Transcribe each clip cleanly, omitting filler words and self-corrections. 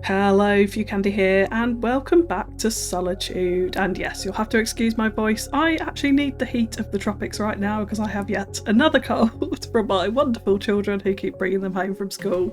Hello, FewCandy here, and welcome back to Solitude. And yes, you'll have to excuse my voice. I actually need the heat of the tropics right now because I have yet another cold from my wonderful children who keep bringing them home from school.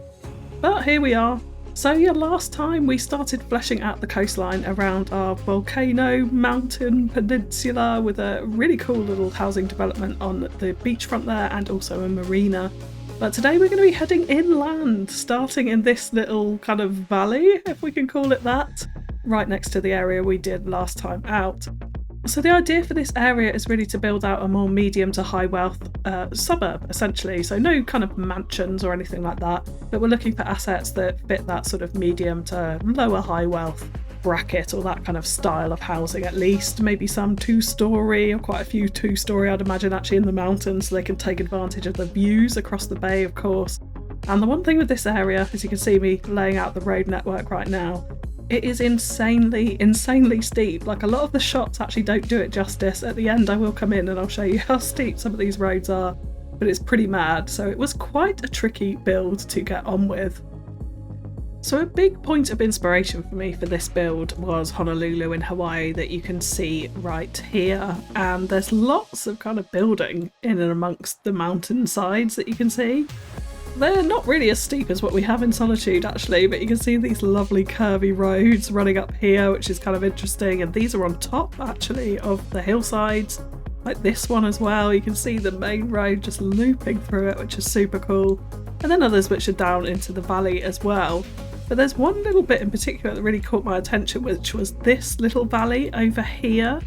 But here we are. So yeah, last time we started fleshing out the coastline around our volcano mountain peninsula with a really cool little housing development on the beachfront there and also a marina. But today we're going to be heading inland, starting in this little kind of valley, if we can call it that, right next to the area we did last time out. So the idea for this area is really to build out a more medium to high wealth suburb, essentially. So no kind of mansions or anything like that, but we're looking for assets that fit that sort of medium to lower high wealth bracket, or that kind of style of housing at least. Maybe some two-storey, or quite a few two-storey I'd imagine, actually in the mountains, so they can take advantage of the views across the bay, of course. And the one thing with this area, as you can see me laying out the road network right now, it is insanely steep. Like, a lot of the shots actually don't do it justice. At the end I will come in and I'll show you how steep some of these roads are, but it's pretty mad. So it was quite a tricky build to get on with. So a big point of inspiration for me for this build was Honolulu in Hawaii, that you can see right here. And there's lots of kind of building in and amongst the mountain sides that you can see. They're not really as steep as what we have in Solitude actually, but you can see these lovely curvy roads running up here, which is kind of interesting. And these are on top actually of the hillsides, like this one as well. You can see the main road just looping through it, which is super cool. And then others which are down into the valley as well. But there's one little bit in particular that really caught my attention, which was this little valley over here.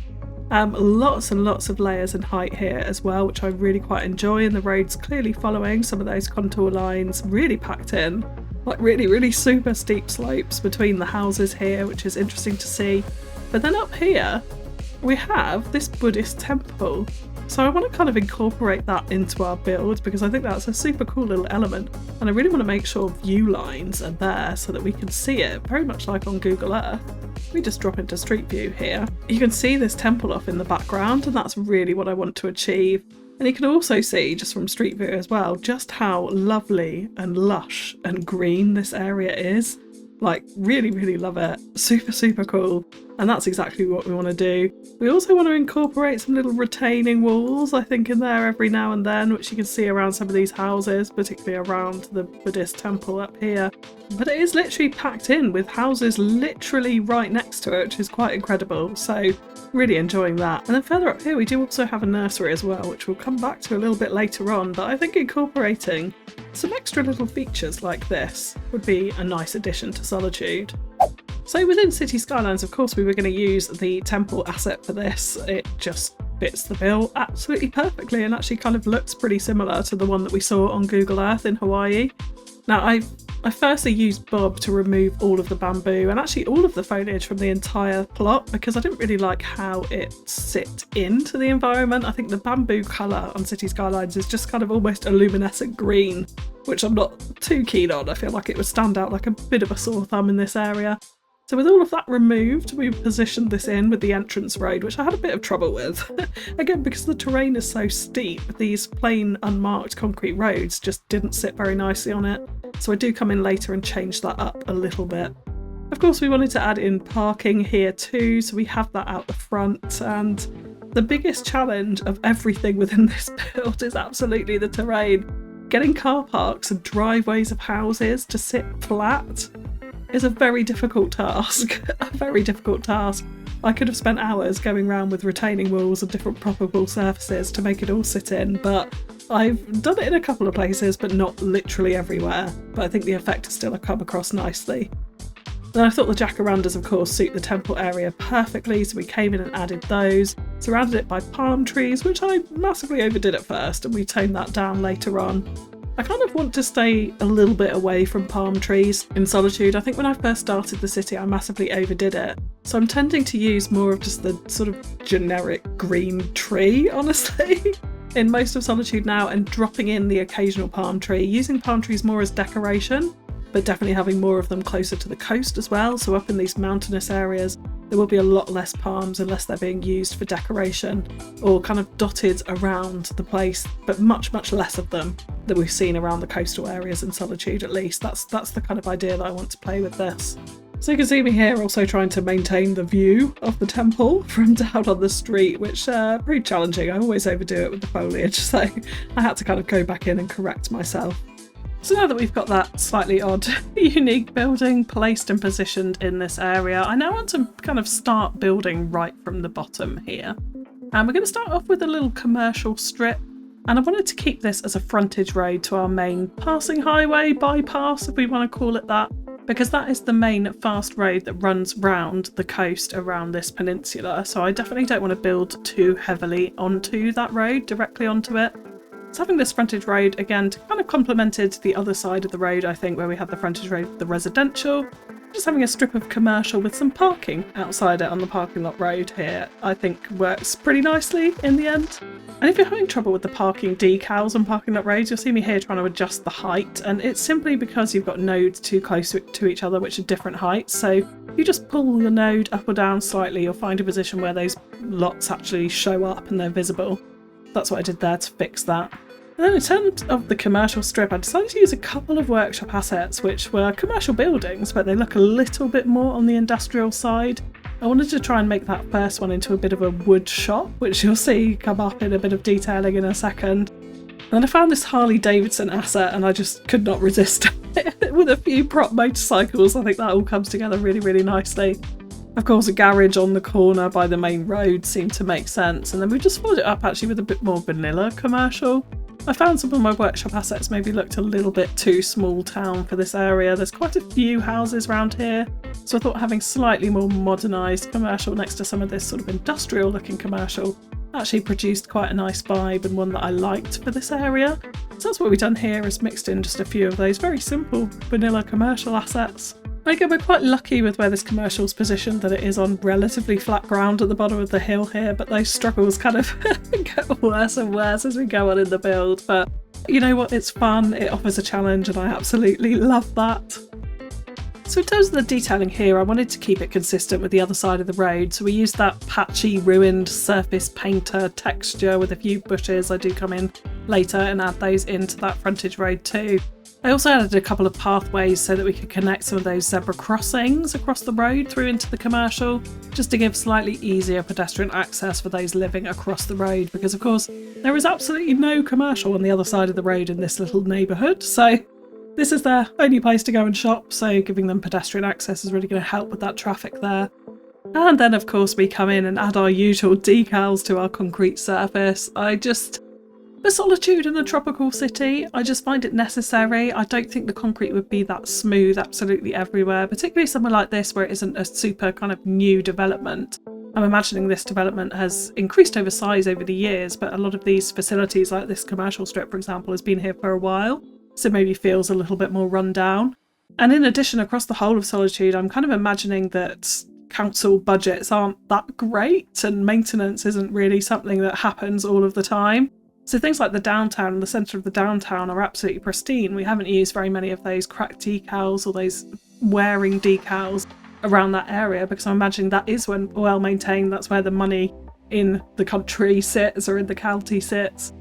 Lots and lots of layers in height here as well, which I really quite enjoy, and the road's clearly following some of those contour lines, really packed in, like really super steep slopes between the houses here, which is interesting to see. But then up here we have this Buddhist temple. So I want to kind of incorporate that into our build because I think that's a super cool little element, and I really want to make sure view lines are there so that we can see it, very much like on Google Earth. We just drop into Street View here. You can see this temple off in the background, and that's really what I want to achieve. And you can also see, just from Street View as well, just how lovely and lush and green this area is. Like, really love it. Super cool. And that's exactly what we want to do. We also want to incorporate some little retaining walls, I think, in there every now and then, which you can see around some of these houses, particularly around the Buddhist temple up here. But it is literally packed in with houses literally right next to it, which is quite incredible. So really enjoying that. And then further up here we do also have a nursery as well, which we'll come back to a little bit later on, but I think incorporating some extra little features like this would be a nice addition to Solitude. So within Cities Skylines, of course, we were going to use the temple asset for this. It just fits the bill absolutely perfectly and actually kind of looks pretty similar to the one that we saw on Google Earth in Hawaii. Now, I firstly used Bob to remove all of the bamboo and actually all of the foliage from the entire plot because I didn't really like how it sit into the environment. I think the bamboo colour on Cities Skylines is just kind of almost a luminescent green, which I'm not too keen on. I feel like it would stand out like a bit of a sore thumb in this area. So with all of that removed, we positioned this in with the entrance road, which I had a bit of trouble with. Again, because the terrain is so steep, these plain unmarked concrete roads just didn't sit very nicely on it. So I do come in later and change that up a little bit. Of course, we wanted to add in parking here too, so we have that out the front. And the biggest challenge of everything within this build is absolutely the terrain. Getting car parks and driveways of houses to sit flat is a very difficult task. I could have spent hours going around with retaining walls and different proppable surfaces to make it all sit in, but I've done it in a couple of places, but not literally everywhere. But I think the effect has still come across nicely. Then I thought the jacarandas, of course, suit the temple area perfectly, so we came in and added those, surrounded it by palm trees, which I massively overdid at first, and we toned that down later on. I kind of want to stay a little bit away from palm trees in Solitude. I think when I first started the city I massively overdid it. So I'm tending to use more of just the sort of generic green tree, honestly, in most of Solitude now, and dropping in the occasional palm tree, using palm trees more as decoration, but definitely having more of them closer to the coast as well, so up in these mountainous areas. there will be a lot less palms unless they're being used for decoration or kind of dotted around the place, but much less of them than we've seen around the coastal areas in Solitude at least. That's the kind of idea that I want to play with this. So you can see me here also trying to maintain the view of the temple from down on the street, which pretty challenging. I always overdo it with the foliage, so I had to kind of go back in and correct myself. So now that we've got that slightly odd, unique building placed and positioned in this area, I now want to kind of start building right from the bottom here. And we're going to start off with a little commercial strip. And I wanted to keep this as a frontage road to our main passing highway, bypass if we want to call it that, because that is the main fast road that runs round the coast around this peninsula. So I definitely don't want to build too heavily onto that road, directly onto it. So having this frontage road, again, kind of complemented the other side of the road, I think, where we had the frontage road, the residential. Just having a strip of commercial with some parking outside it on the parking lot road here, I think works pretty nicely in the end. And if you're having trouble with the parking decals on parking lot roads, you'll see me here trying to adjust the height, and it's simply because you've got nodes too close to each other, which are different heights. So if you just pull your node up or down slightly, you'll find a position where those lots actually show up and they're visible. That's what I did there to fix that. And then in terms of the commercial strip, I decided to use a couple of workshop assets which were commercial buildings, but they look a little bit more on the industrial side. I wanted to try and make that first one into a bit of a wood shop, which you'll see come up in a bit of detailing in a second. And then I found this Harley Davidson asset and I just could not resist it. With a few prop motorcycles, I think that all comes together really nicely. Of course, a garage on the corner by the main road seemed to make sense, and then we just followed it up actually with a bit more vanilla commercial. I found some of my workshop assets maybe looked a little bit too small town for this area. There's quite a few houses around here, so I thought having slightly more modernised commercial next to some of this sort of industrial looking commercial actually produced quite a nice vibe and one that I liked for this area. So that's what we've done here, is mixed in just a few of those very simple vanilla commercial assets. Again, we're quite lucky with where this commercial is positioned, that it is on relatively flat ground at the bottom of the hill here, but those struggles kind of get worse and worse as we go on in the build. But you know what, it's fun, it offers a challenge, and I absolutely love that. So in terms of the detailing here, I wanted to keep it consistent with the other side of the road, so we used that patchy, ruined surface painter texture with a few bushes. I do come in later and add those into that frontage road too. I also added a couple of pathways so that we could connect some of those zebra crossings across the road through into the commercial, just to give slightly easier pedestrian access for those living across the road, because of course there is absolutely no commercial on the other side of the road in this little neighbourhood, so this is their only place to go and shop, so giving them pedestrian access is really going to help with that traffic there. And then of course we come in and add our usual decals to our concrete surface. For Solitude in a tropical city, I just find it necessary. I don't think the concrete would be that smooth absolutely everywhere, particularly somewhere like this where it isn't a super kind of new development. I'm imagining this development has increased over size over the years, but a lot of these facilities, like this commercial strip for example, has been here for a while, so maybe feels a little bit more run down. And in addition, across the whole of Solitude, I'm kind of imagining that council budgets aren't that great and maintenance isn't really something that happens all of the time. So things like the downtown and the centre of the downtown are absolutely pristine. We haven't used very many of those cracked decals or those wearing decals around that area, because I'm imagining that is when well maintained, that's where the money in the country sits or in the county sits.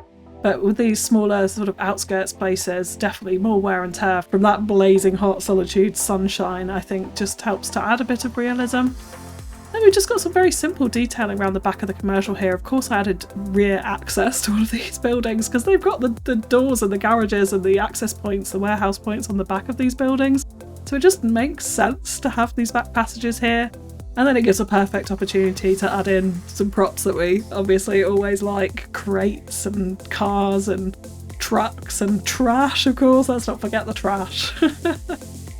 But with these smaller sort of outskirts places, definitely more wear and tear from that blazing hot Solitude sunshine, I think just helps to add a bit of realism. Then we've just got some very simple detailing around the back of the commercial here. Of course I added rear access to all of these buildings because they've got the doors and the garages and the access points, the warehouse points on the back of these buildings. So it just makes sense to have these back passages here. And then it gives a perfect opportunity to add in some props that we obviously always like. Crates and cars and trucks and trash, of course. Let's not forget the trash.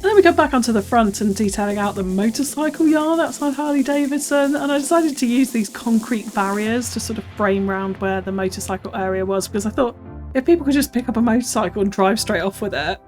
And then we come back onto the front and detailing out the motorcycle yard outside Harley Davidson, and I decided to use these concrete barriers to sort of frame round where the motorcycle area was, because I thought if people could just pick up a motorcycle and drive straight off with it,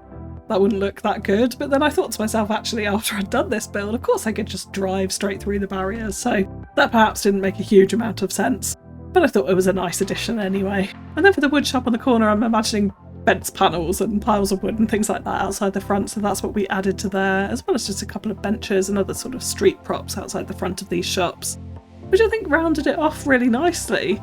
that wouldn't look that good. But then I thought to myself, actually, after I'd done this build, of course I could just drive straight through the barriers, so that perhaps didn't make a huge amount of sense. But I thought it was a nice addition anyway. And then for the wood shop on the corner, I'm imagining fence panels and piles of wood and things like that outside the front, so that's what we added to there, as well as just a couple of benches and other sort of street props outside the front of these shops, which I think rounded it off really nicely.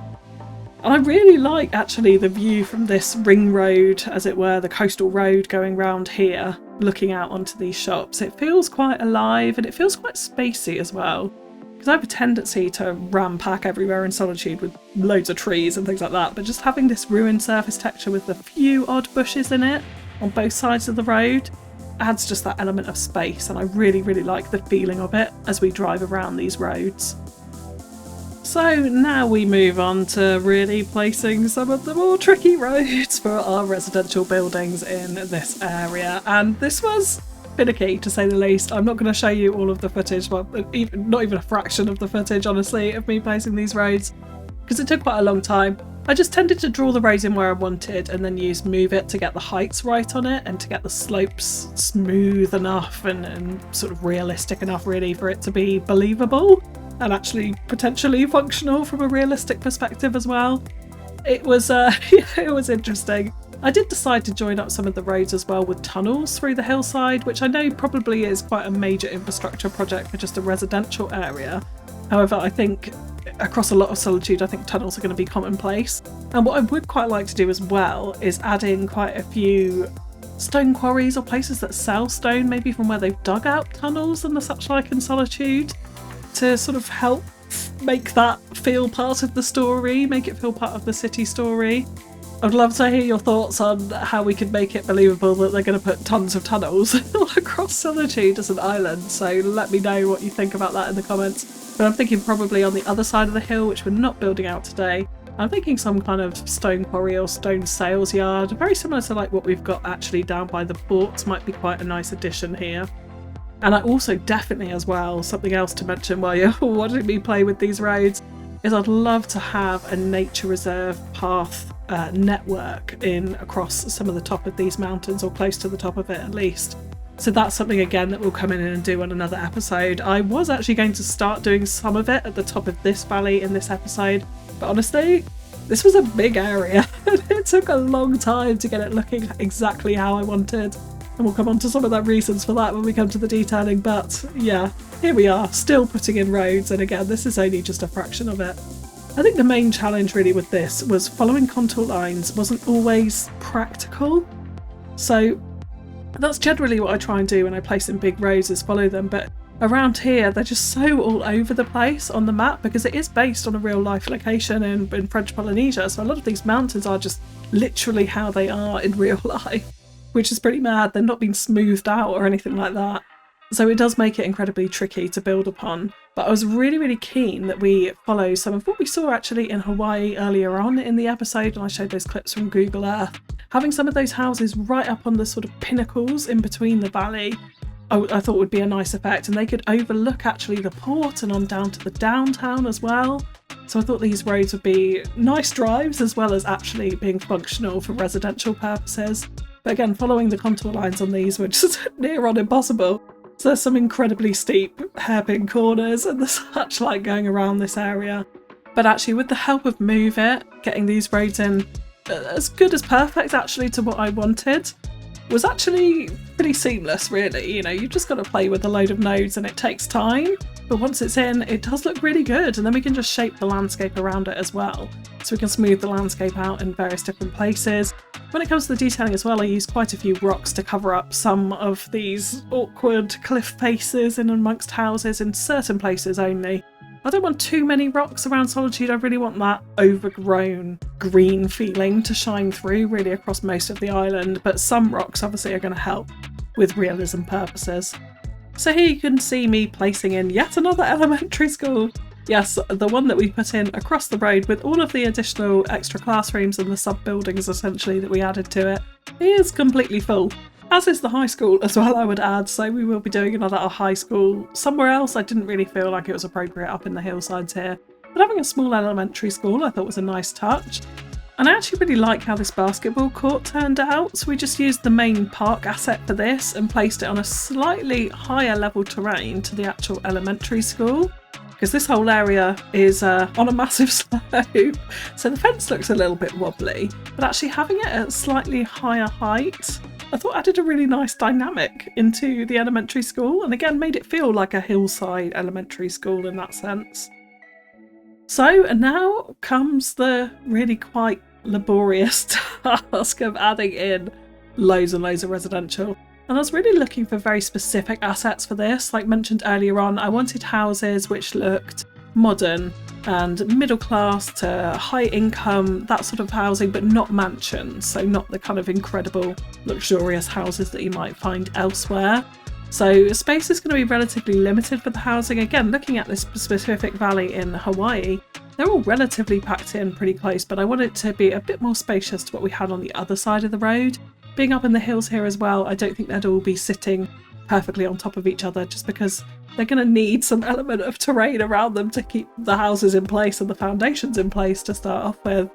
And I really like actually the view from this ring road, as it were, the coastal road going round here, looking out onto these shops. It feels quite alive and it feels quite spacey as well, because I have a tendency to ram pack everywhere in Solitude with loads of trees and things like that, but just having this ruined surface texture with a few odd bushes in it on both sides of the road adds just that element of space, and I really, really like the feeling of it as we drive around these roads. So now we move on to really placing some of the more tricky roads for our residential buildings in this area, and this was finicky to say the least. I'm not going to show you all of the footage, well, not even a fraction of the footage, honestly, of me placing these roads, because it took quite a long time. I just tended to draw the roads in where I wanted and then use Move It to get the heights right on it and to get the slopes smooth enough and sort of realistic enough, really, for it to be believable and actually potentially functional from a realistic perspective as well. It was it was interesting. I did decide to join up some of the roads as well with tunnels through the hillside, which I know probably is quite a major infrastructure project for just a residential area. However, I think across a lot of Solitude, I think tunnels are going to be commonplace. And what I would quite like to do as well is add in quite a few stone quarries or places that sell stone, maybe from where they've dug out tunnels and the such like in Solitude, to sort of help make that feel part of the story, make it feel part of the city story. I'd love to hear your thoughts on how we could make it believable that they're going to put tons of tunnels all across Solitude as an island, so let me know what you think about that in the comments. But I'm thinking probably on the other side of the hill, which we're not building out today, I'm thinking some kind of stone quarry or stone sales yard, very similar to like what we've got actually down by the ports, might be quite a nice addition here. And I also definitely as well, something else to mention while you're watching me play with these roads, is I'd love to have a nature reserve path network in across some of the top of these mountains, or close to the top of it at least. So that's something again that we'll come in and do on another episode. I was actually going to start doing some of it at the top of this valley in this episode, but honestly, this was a big area and it took a long time to get it looking exactly how I wanted. And we'll come on to some of the reasons for that when we come to the detailing, but yeah, here we are, still putting in roads, and again, this is only just a fraction of it. I think the main challenge really with this was following contour lines wasn't always practical. So that's generally what I try and do when I place in big roads, is follow them, but around here they're just so all over the place on the map because it is based on a real life location in French Polynesia, so a lot of these mountains are just literally how they are in real life, which is pretty mad. They're not being smoothed out or anything like that. So it does make it incredibly tricky to build upon. But I was really, really keen that we follow some of what we saw actually in Hawaii earlier on in the episode, and I showed those clips from Google Earth. Having some of those houses right up on the sort of pinnacles in between the valley, I thought would be a nice effect, and they could overlook actually the port and on down to the downtown as well. So I thought these roads would be nice drives as well as actually being functional for residential purposes. But again, following the contour lines on these were just near on impossible. So there's some incredibly steep hairpin corners and the such like going around this area. But actually with the help of Move It, getting these roads in as good as perfect actually to what I wanted, was actually pretty seamless really. You know, you've just got to play with a load of nodes and it takes time. But once it's in, it does look really good, and then we can just shape the landscape around it as well. So we can smooth the landscape out in various different places. When it comes to the detailing as well, I use quite a few rocks to cover up some of these awkward cliff faces in amongst houses in certain places only. I don't want too many rocks around Solitude. I really want that overgrown green feeling to shine through really across most of the island, but some rocks obviously are going to help with realism purposes. So here you can see me placing in yet another elementary school. Yes, the one that we put in across the road with all of the additional extra classrooms and the sub-buildings essentially that we added to it is completely full. As is the high school as well, I would add, so we will be doing another high school somewhere else. I didn't really feel like it was appropriate up in the hillsides here. But having a small elementary school I thought was a nice touch. And I actually really like how this basketball court turned out, so we just used the main park asset for this and placed it on a slightly higher level terrain to the actual elementary school. because this whole area is on a massive slope, so the fence looks a little bit wobbly, but actually having it at a slightly higher height, I thought added a really nice dynamic into the elementary school, and again made it feel like a hillside elementary school in that sense. So now comes the really quite laborious task of adding in loads and loads of residential. And I was really looking for very specific assets for this. Like mentioned earlier on, I wanted houses which looked modern and middle class to high income, that sort of housing, but not mansions. So not the kind of incredible luxurious houses that you might find elsewhere. So space is going to be relatively limited for the housing. Again, looking at this specific valley in Hawaii, they're all relatively packed in pretty close, but I want it to be a bit more spacious to what we had on the other side of the road. Being up in the hills here as well, I don't think they'd all be sitting perfectly on top of each other, just because they're going to need some element of terrain around them to keep the houses in place and the foundations in place to start off with.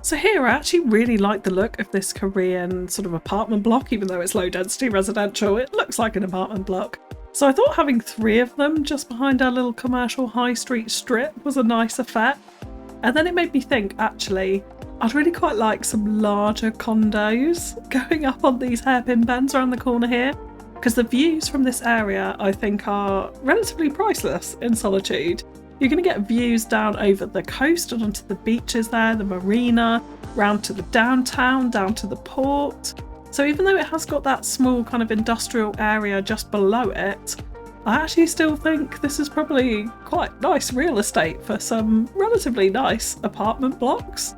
So here I actually really like the look of this Korean sort of apartment block, even though it's low density residential, it looks like an apartment block. So I thought having 3 of them just behind our little commercial high street strip was a nice effect. And then it made me think, actually, I'd really quite like some larger condos going up on these hairpin bends around the corner here, because the views from this area I think are relatively priceless in Solitude. You're going to get views down over the coast and onto the beaches there, the marina, round to the downtown, down to the port. So even though it has got that small kind of industrial area just below it, I actually still think this is probably quite nice real estate for some relatively nice apartment blocks.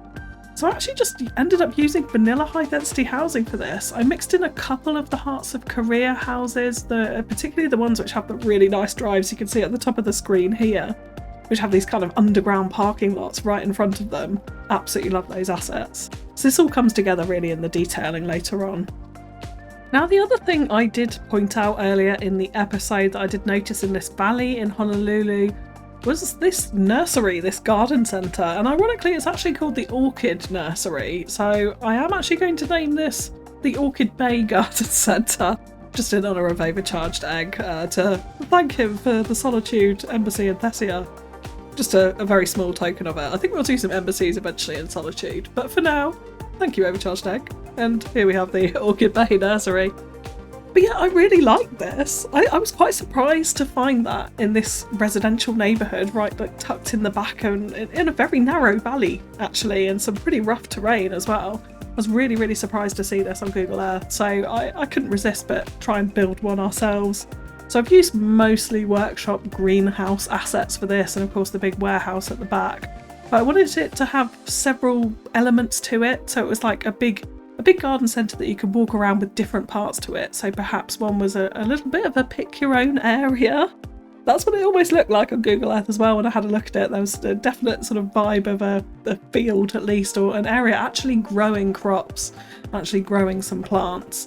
So I actually just ended up using vanilla high density housing for this. I mixed in a couple of the Hearts of Korea houses, particularly the ones which have the really nice drives you can see at the top of the screen here, which have these kind of underground parking lots right in front of them. Absolutely love those assets. So this all comes together really in the detailing later on. Now the other thing I did point out earlier in the episode that I did notice in this valley in Honolulu was this nursery, this garden centre, and ironically it's actually called the Orchid Nursery. So I am actually going to name this the Orchid Bay Garden Centre, just in honour of Overcharged Egg, to thank him for the Solitude Embassy in Thessia. Just a very small token of it. I think we'll do some embassies eventually in Solitude, but for now, thank you Overcharged Egg. And here we have the Orchid Bay Nursery. But yeah, I really like this. I was quite surprised to find that in this residential neighbourhood, right, like tucked in the back and in a very narrow valley actually, and some pretty rough terrain as well. I was really, really surprised to see this on Google Earth, so I couldn't resist but try and build one ourselves. So I've used mostly workshop greenhouse assets for this, and of course the big warehouse at the back. But I wanted it to have several elements to it, so it was like a big garden centre that you could walk around with different parts to it. So perhaps one was a little bit of a pick your own area. That's what it almost looked like on Google Earth as well when I had a look at it. There was a definite sort of vibe of a field at least, or an area actually growing crops, actually growing some plants.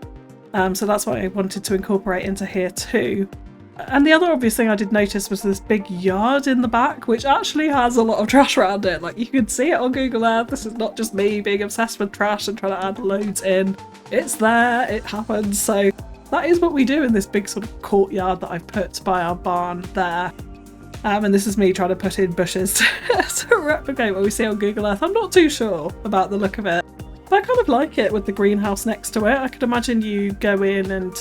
So that's what I wanted to incorporate into here too. And the other obvious thing I did notice was this big yard in the back, which actually has a lot of trash around it. Like, you can see it on Google Earth. This is not just me being obsessed with trash and trying to add loads in. It's there, it happens. So that is what we do in this big sort of courtyard that I've put by our barn there. And this is me trying to put in bushes to replicate what we see on Google Earth. I'm not too sure about the look of it, but I kind of like it with the greenhouse next to it. I could imagine you go in and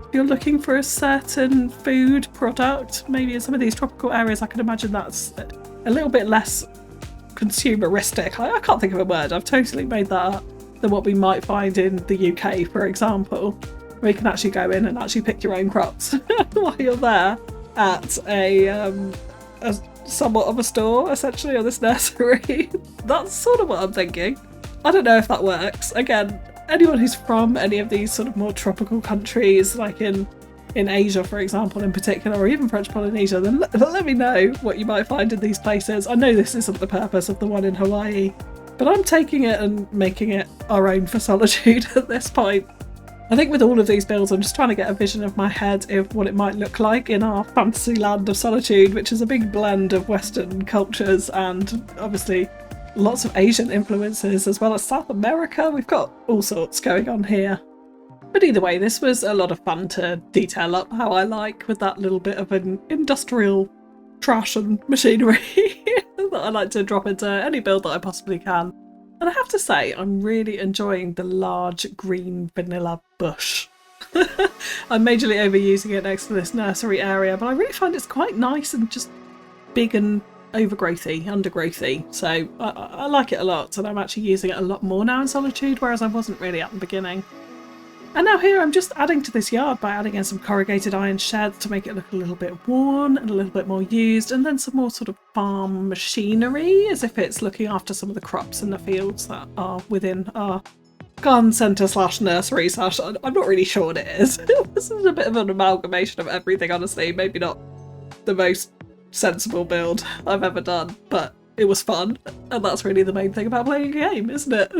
if you're looking for a certain food product, maybe in some of these tropical areas, I can imagine that's a little bit less consumeristic. I can't think of a word, I've totally made that up, than what we might find in the UK, for example, where you can actually go in and actually pick your own crops while you're there at a somewhat of a store, essentially, or this nursery. That's sort of what I'm thinking. I don't know if that works. Again, anyone who's from any of these sort of more tropical countries, like in Asia, for example, in particular, or even French Polynesia, then let me know what you might find in these places. I know this isn't the purpose of the one in Hawaii, but I'm taking it and making it our own for Solitude at this point. I think with all of these builds, I'm just trying to get a vision of my head of what it might look like in our fantasy land of Solitude, which is a big blend of Western cultures and obviously lots of Asian influences, as well as South America. We've got all sorts going on here. But either way, this was a lot of fun to detail up how I like, with that little bit of an industrial trash and machinery that I like to drop into any build that I possibly can. And I have to say, I'm really enjoying the large green vanilla bush. I'm majorly overusing it next to this nursery area, but I really find it's quite nice and just big and overgrowthy, undergrowthy. So I like it a lot, and I'm actually using it a lot more now in Solitude, whereas I wasn't really at the beginning. And now here I'm just adding to this yard by adding in some corrugated iron sheds to make it look a little bit worn and a little bit more used, and then some more sort of farm machinery as if it's looking after some of the crops in the fields that are within our garden centre slash nursery slash, I'm not really sure what it is. This is a bit of an amalgamation of everything, honestly. Maybe not the most sensible build I've ever done, but it was fun, and that's really the main thing about playing a game, isn't it?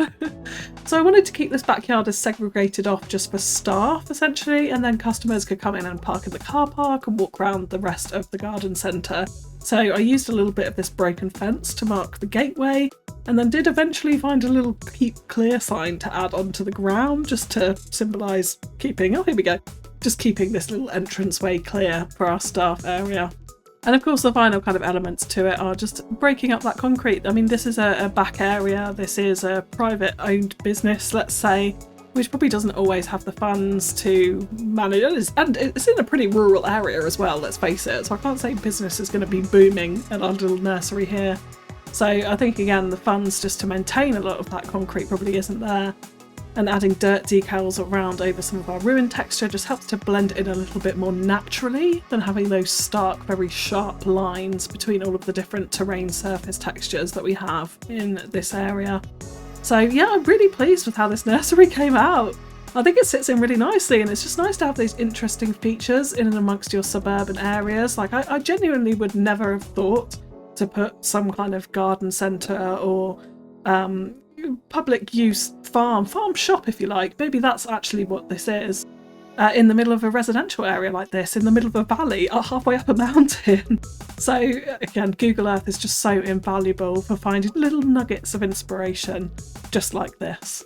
So I wanted to keep this backyard as segregated off just for staff, essentially, and then customers could come in and park in the car park and walk around the rest of the garden centre. So I used a little bit of this broken fence to mark the gateway, and then did eventually find a little keep clear sign to add onto the ground just to symbolise keeping, oh here we go, just keeping this little entranceway clear for our staff area. And of course the final kind of elements to it are just breaking up that concrete. I mean, this is a back area, this is a private owned business, let's say, which probably doesn't always have the funds to manage it, and it's in a pretty rural area as well, let's face it, so I can't say business is going to be booming at our little nursery here. So I think again the funds just to maintain a lot of that concrete probably isn't there, and adding dirt decals around over some of our ruined texture just helps to blend in a little bit more naturally than having those stark, very sharp lines between all of the different terrain surface textures that we have in this area. So yeah, I'm really pleased with how this nursery came out. I think it sits in really nicely, and it's just nice to have these interesting features in and amongst your suburban areas. Like I genuinely would never have thought to put some kind of garden centre or public use farm shop, if you like, maybe that's actually what this is, in the middle of a residential area like this, in the middle of a valley, halfway up a mountain. So again, Google Earth is just so invaluable for finding little nuggets of inspiration just like this.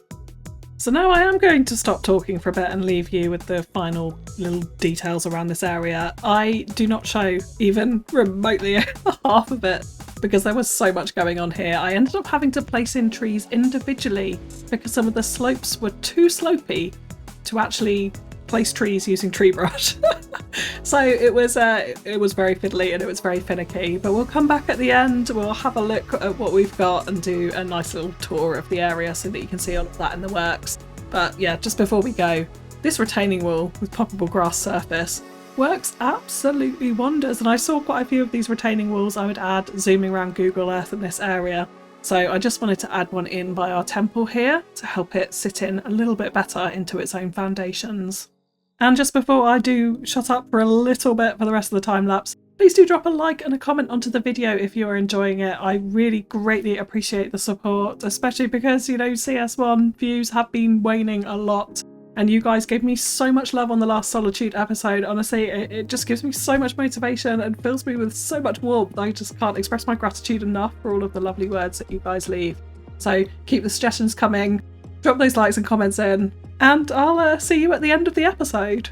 So now I am going to stop talking for a bit and leave you with the final little details around this area. I do not show even remotely half of it because there was so much going on here. I ended up having to place in trees individually because some of the slopes were too slopey to actually place trees using tree brush. So it was very fiddly and it was very finicky, but we'll come back at the end, we'll have a look at what we've got and do a nice little tour of the area so that you can see all of that in the works. But yeah, just before we go, this retaining wall with poppable grass surface works absolutely wonders, and I saw quite a few of these retaining walls I would add zooming around Google Earth in this area. So I just wanted to add one in by our temple here to help it sit in a little bit better into its own foundations. And just before I do shut up for a little bit for the rest of the time lapse, please do drop a like and a comment onto the video if you are enjoying it. I really greatly appreciate the support, especially because, you know, CS1 views have been waning a lot. And you guys gave me so much love on the last Solitude episode. Honestly, it just gives me so much motivation and fills me with so much warmth. I just can't express my gratitude enough for all of the lovely words that you guys leave. So keep the suggestions coming, drop those likes and comments in, and I'll see you at the end of the episode.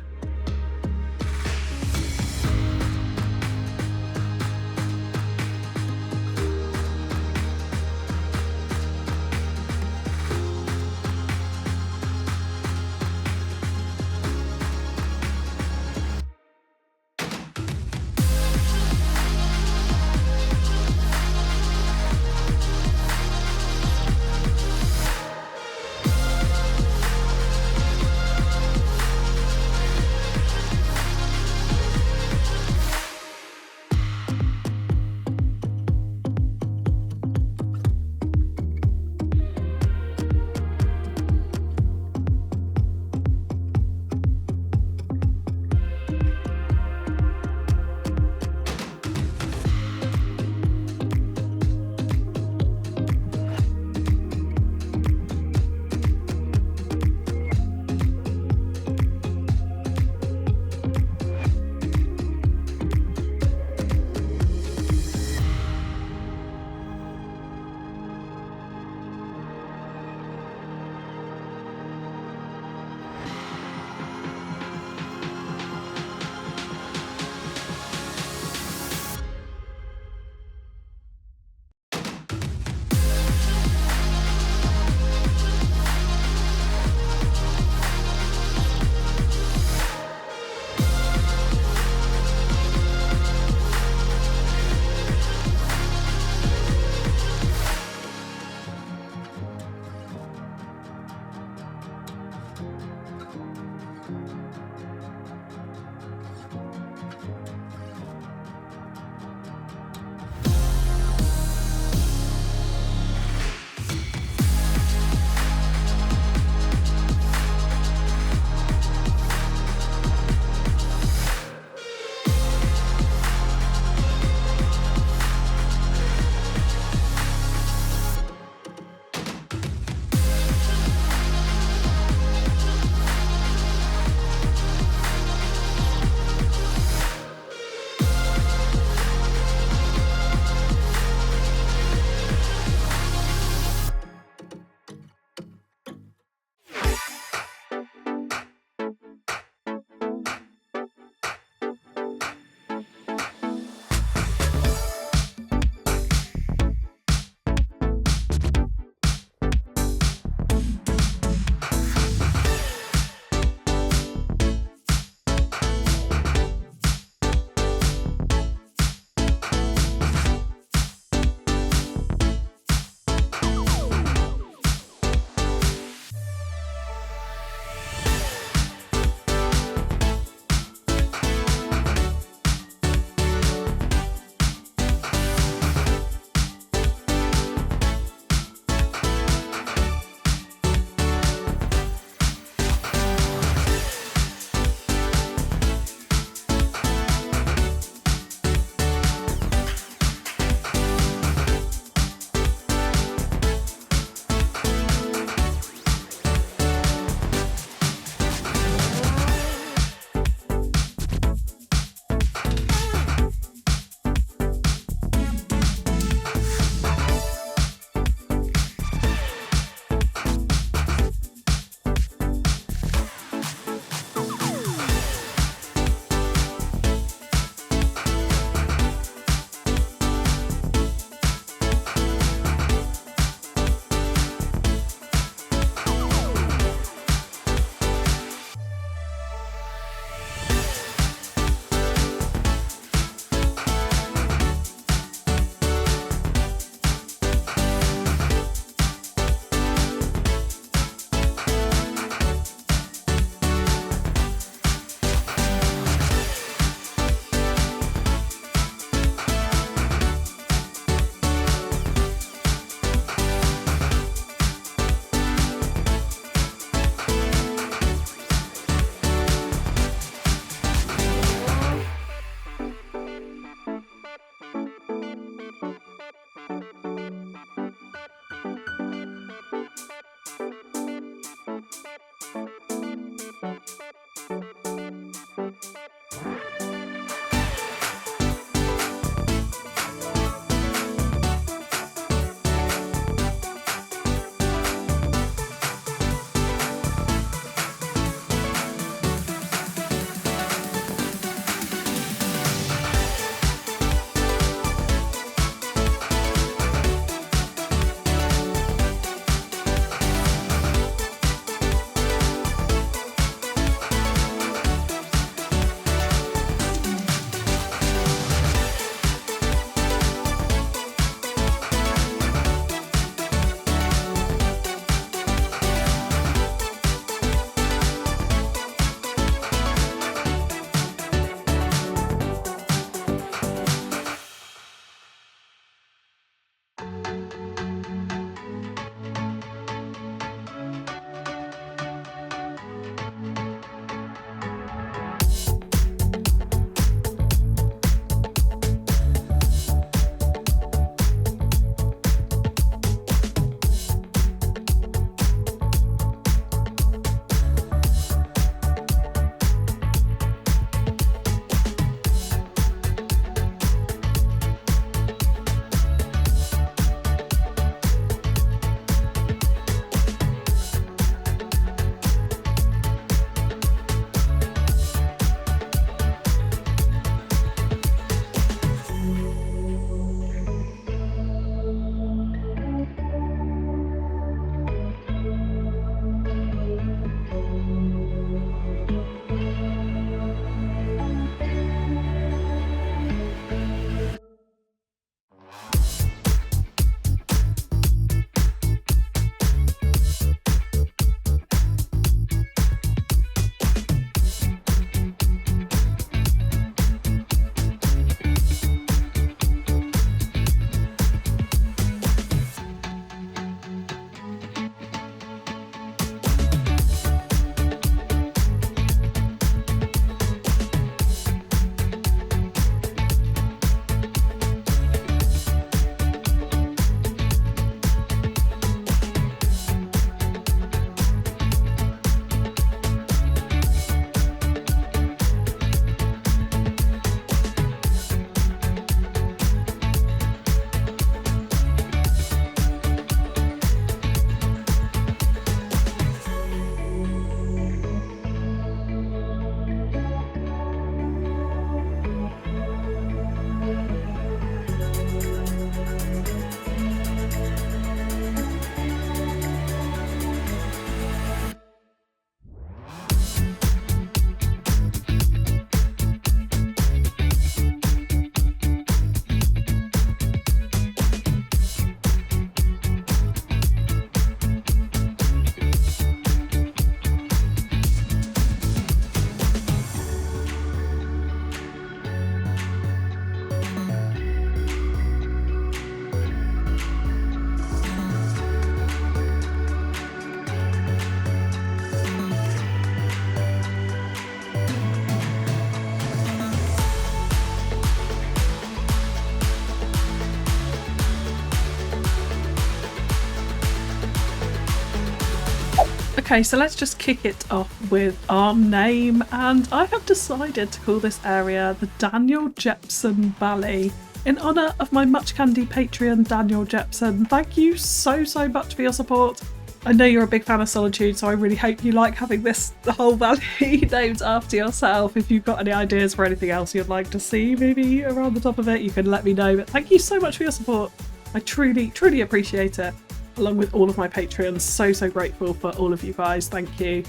Okay, so let's just kick it off with our name, and I have decided to call this area the Daniel Jepson Valley in honour of my FewCandy Patreon, Daniel Jepson. Thank you so much for your support. I know you're a big fan of Solitude, so I really hope you like having the whole valley named after yourself. If you've got any ideas for anything else you'd like to see maybe around the top of it, you can let me know. But thank you so much for your support. I truly appreciate it. Along with all of my Patreons, so grateful for all of you guys, thank you.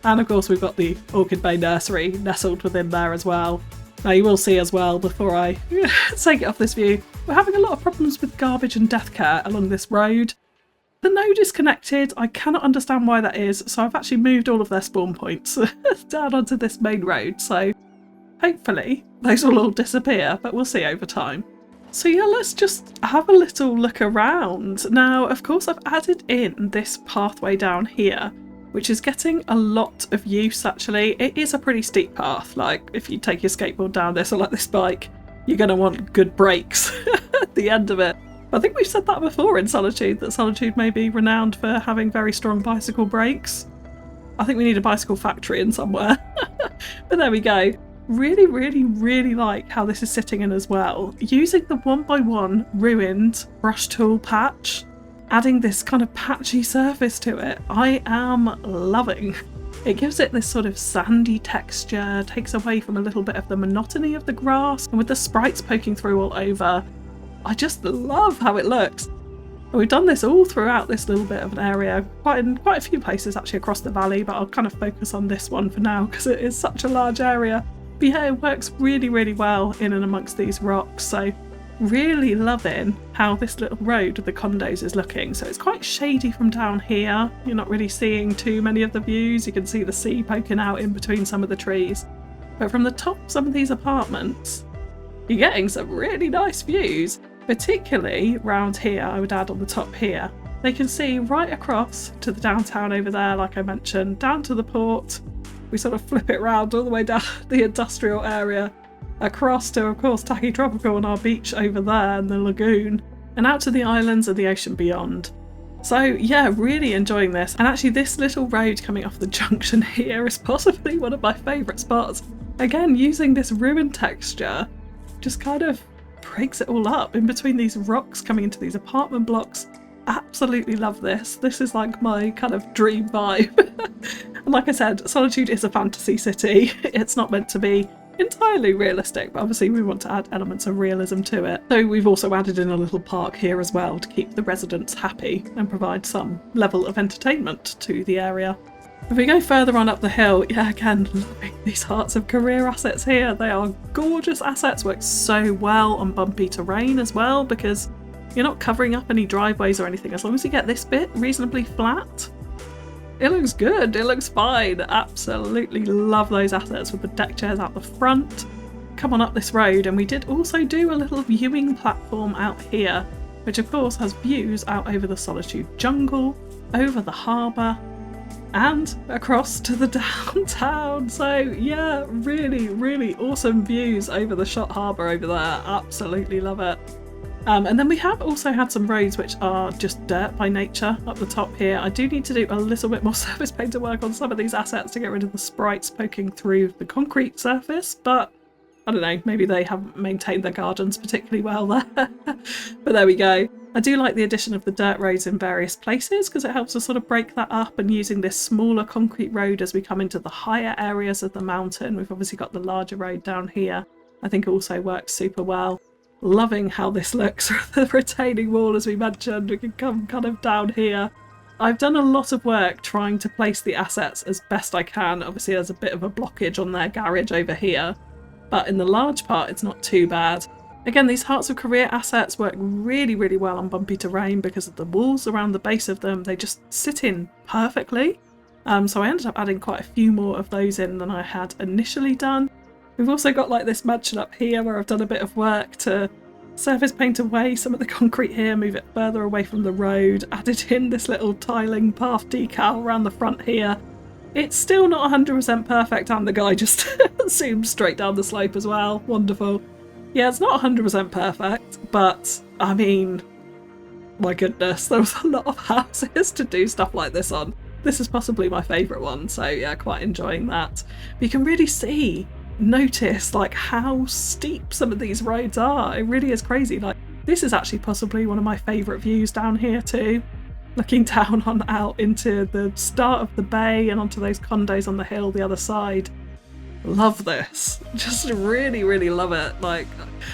And of course we've got the Orchid Nursery nestled within there as well. Now you will see as well, before I take it off this view, we're having a lot of problems with garbage and death care along this road. The node is connected, I cannot understand why that is, so I've actually moved all of their spawn points down onto this main road, so hopefully those will all disappear, but we'll see over time. So yeah, let's just have a little look around. Now, of course, I've added in this pathway down here, which is getting a lot of use actually. It is a pretty steep path, like if you take your skateboard down this or like this bike, you're going to want good brakes at the end of it. I think we've said that before in Solitude, that Solitude may be renowned for having very strong bicycle brakes. I think we need a bicycle factory in somewhere. But there we go. Really like how this is sitting in as well. Using the 1x1 ruined brush tool patch, adding this kind of patchy surface to it, I am loving. It gives it this sort of sandy texture, takes away from a little bit of the monotony of the grass, and with the sprites poking through all over, I just love how it looks. And we've done this all throughout this little bit of an area, quite a few places actually across the valley, but I'll kind of focus on this one for now because it is such a large area. But yeah, it works really well in and amongst these rocks, so really loving how this little road with the condos is looking. So it's quite shady from down here, you're not really seeing too many of the views, you can see the sea poking out in between some of the trees. But from the top of some of these apartments, you're getting some really nice views, particularly round here. I would add on the top here. They can see right across to the downtown over there, like I mentioned, down to the port. We sort of flip it round all the way down the industrial area, across to, of course, Tacky Tropical and our beach over there and the lagoon, and out to the islands and the ocean beyond. So yeah, really enjoying this. And actually this little road coming off the junction here is possibly one of my favourite spots. Again, using this ruined texture, just kind of breaks it all up in between these rocks coming into these apartment blocks. Absolutely love this. This is like my kind of dream vibe. And like I said, Solitude is a fantasy city. It's not meant to be entirely realistic, but obviously we want to add elements of realism to it. So we've also added in a little park here as well to keep the residents happy and provide some level of entertainment to the area. If we go further on up the hill, yeah, again, loving these Hearts of Career assets here. They are gorgeous assets, work so well on bumpy terrain as well, because you're not covering up any driveways or anything. As long as you get this bit reasonably flat, it looks good, it looks fine. Absolutely love those assets with the deck chairs out the front. Come on up this road, and we did also do a little viewing platform out here, which of course has views out over the Solitude jungle, over the harbour, and across to the downtown. So yeah, really awesome views over the Shot Harbour over there. Absolutely love it. And then we have also had some roads which are just dirt by nature up the top here. I do need to do a little bit more surface painter work on some of these assets to get rid of the sprites poking through the concrete surface, but I don't know, maybe they haven't maintained their gardens particularly well there. But there we go. I do like the addition of the dirt roads in various places because it helps us sort of break that up, and using this smaller concrete road as we come into the higher areas of the mountain. We've obviously got the larger road down here. I think also works super well. Loving how this looks with the retaining wall, as we mentioned. We can come kind of down here. I've done a lot of work trying to place the assets as best I can. Obviously there's a bit of a blockage on their garage over here, but in the large part it's not too bad. Again, these Hearts of Career assets work really well on bumpy terrain because of the walls around the base of them. They just sit in perfectly. So I ended up adding quite a few more of those in than I had initially done. We've also got like this mansion up here where I've done a bit of work to surface paint away some of the concrete here, move it further away from the road, added in this little tiling path decal around the front here. It's still not 100% perfect, and the guy just zoomed straight down the slope as well. Wonderful. Yeah, it's not 100% perfect, but I mean, my goodness, there was a lot of houses to do stuff like this on. This is possibly my favourite one, so yeah, quite enjoying that. But you can really notice like how steep some of these roads are. It really is crazy. Like, this is actually possibly one of my favourite views down here too. Looking down on out into the start of the bay and onto those condos on the hill the other side. Love this. Just really, really love it. Like,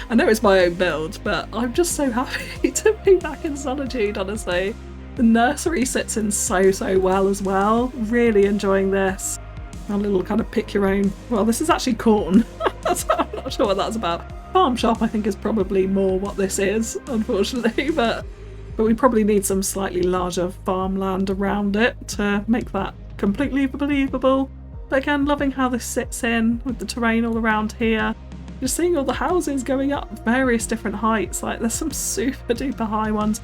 I know it's my own build, but I'm just so happy to be back in Solitude, honestly. The nursery sits in so well as well. Really enjoying this. A little kind of pick your own. Well, this is actually corn. I'm not sure what that's about. Farm shop, I think, is probably more what this is, unfortunately, but we probably need some slightly larger farmland around it to make that completely believable. But again, loving how this sits in with the terrain all around here. Just seeing all the houses going up various different heights. Like, there's some super duper high ones.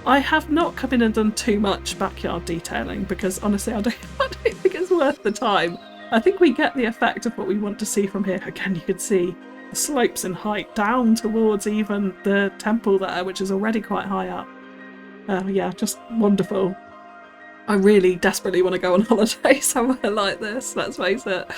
I have not come in and done too much backyard detailing because honestly I don't think it's worth the time. I think we get the effect of what we want to see from here. Again, you can see the slopes in height down towards even the temple there, which is already quite high up. Yeah, just wonderful. I really desperately want to go on holiday somewhere like this, let's face it.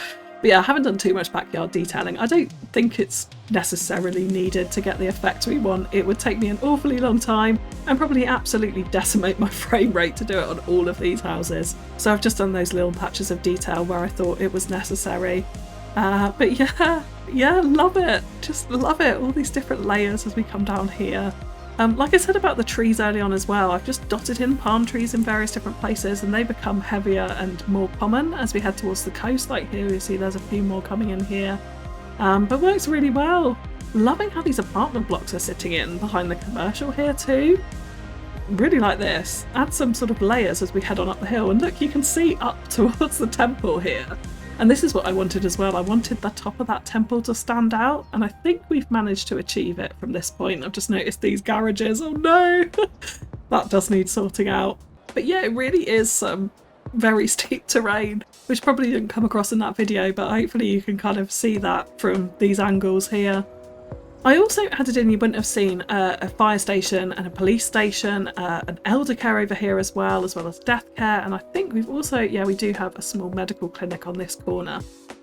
But yeah, I haven't done too much backyard detailing. I don't think it's necessarily needed to get the effect we want. It would take me an awfully long time and probably absolutely decimate my frame rate to do it on all of these houses. So I've just done those little patches of detail where I thought it was necessary. But yeah, love it. Just love it. All these different layers as we come down here. Like I said about the trees early on as well, I've just dotted in palm trees in various different places and they become heavier and more common as we head towards the coast. Like here you see there's a few more coming in here, but works really well. Loving how these apartment blocks are sitting in behind the commercial here too. Really like this. Add some sort of layers as we head on up the hill, and look, you can see up towards the temple here. And this is what I wanted as well. I wanted the top of that temple to stand out, and I think we've managed to achieve it from this point. I've just noticed these garages. Oh no! That does need sorting out. But yeah, it really is some very steep terrain, which probably didn't come across in that video, but hopefully you can kind of see that from these angles here. I also added in, you wouldn't have seen, a fire station and a police station, an elder care over here as well as death care, and I think we've also, yeah, we do have a small medical clinic on this corner.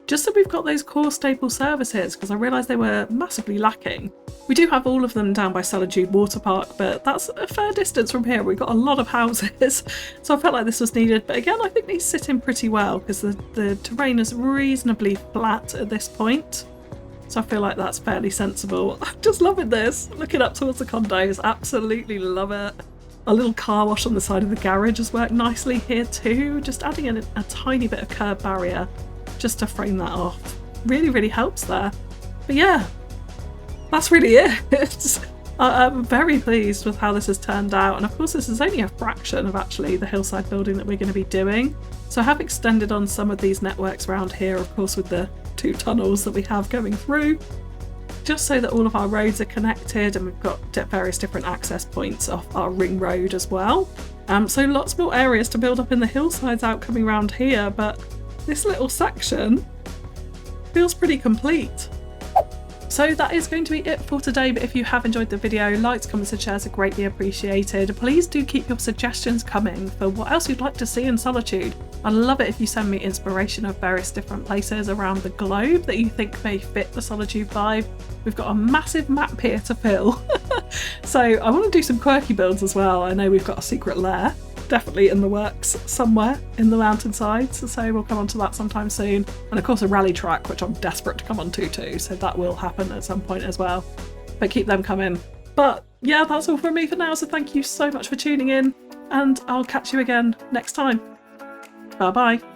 Just so we've got those core staple services, because I realised they were massively lacking. We do have all of them down by Solitude Water Park, but that's a fair distance from here. We've got a lot of houses, so I felt like this was needed. But again, I think these sit in pretty well because the terrain is reasonably flat at this point. So I feel like that's fairly sensible. I'm just loving this. Looking up towards the condos, absolutely love it. A little car wash on the side of the garage has worked nicely here too. Just adding in a tiny bit of curb barrier just to frame that off. Really, really helps there. But yeah, that's really it. I'm very pleased with how this has turned out. And of course, this is only a fraction of actually the hillside building that we're going to be doing. So I have extended on some of these networks around here, of course, with the 2 tunnels that we have going through, just so that all of our roads are connected, and we've got various different access points off our ring road as well. So lots more areas to build up in the hillsides out coming around here, but this little section feels pretty complete. So that is going to be it for today, but if you have enjoyed the video, likes, comments and shares are greatly appreciated. Please do keep your suggestions coming for what else you'd like to see in Solitude. I'd love it if you send me inspiration of various different places around the globe that you think may fit the Solitude vibe. We've got a massive map here to fill. So I want to do some quirky builds as well. I know we've got a secret lair definitely in the works somewhere in the mountainsides, so we'll come on to that sometime soon. And of course a rally track, which I'm desperate to come on to too, so that will happen at some point as well. But keep them coming. But yeah, that's all from me for now, so thank you so much for tuning in, and I'll catch you again next time. Bye bye.